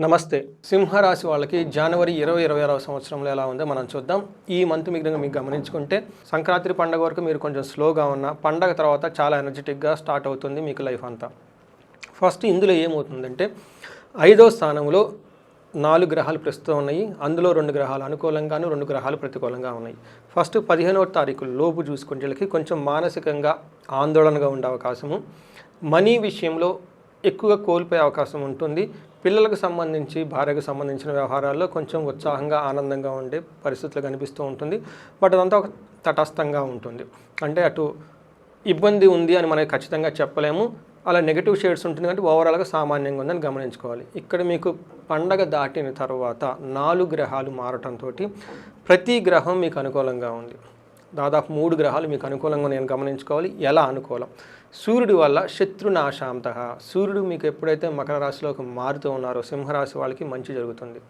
నమస్తే. సింహరాశి వాళ్ళకి జనవరి 2026 సంవత్సరంలో ఎలా ఉందో మనం చూద్దాం. ఈ మంత్ మీకు గమనించుకుంటే సంక్రాంతి పండగ వరకు మీరు కొంచెం స్లోగా ఉన్న పండగ తర్వాత చాలా ఎనర్జెటిక్గా స్టార్ట్ అవుతుంది మీకు లైఫ్ అంతా. ఫస్ట్ ఇందులో ఏమవుతుందంటే 5వ స్థానంలో 4 గ్రహాలు ప్రస్తుతం ఉన్నాయి. అందులో 2 గ్రహాలు అనుకూలంగాను 2 గ్రహాలు ప్రతికూలంగా ఉన్నాయి. ఫస్ట్ 15వ తారీఖు లోపు చూసుకుంటే వీళ్ళకి కొంచెం మానసికంగా ఆందోళనగా ఉండే అవకాశము, మనీ విషయంలో ఎక్కువగా కోల్పోయే అవకాశం ఉంటుంది. పిల్లలకు సంబంధించి భార్యకు సంబంధించిన వ్యవహారాల్లో కొంచెం ఉత్సాహంగా ఆనందంగా ఉండే పరిస్థితులు కనిపిస్తూ ఉంటుంది. బట్ అదంతా ఒక తటస్థంగా ఉంటుంది. అంటే అటు ఇబ్బంది ఉంది అని మనకి ఖచ్చితంగా చెప్పలేము. అలా నెగిటివ్ షేడ్స్ ఉంటుంది కాబట్టి ఓవరాల్గా సామాన్యంగా ఉందని గమనించుకోవాలి. ఇక్కడ మీకు పండగ దాటిన తర్వాత 4 గ్రహాలు మారటంతో ప్రతి గ్రహం మీకు అనుకూలంగా ఉంది. దాదాపు 3 గ్రహాలు మీకు అనుకూలంగా నేను గమనించుకోవాలి. ఎలా అనుకూలం? సూర్యుడి వల్ల శత్రునాశాంతః. సూర్యుడు మీకు ఎప్పుడైతే మకర రాశిలోకి మారుతూ ఉన్నారో సింహరాశి వాళ్ళకి మంచి జరుగుతుంది.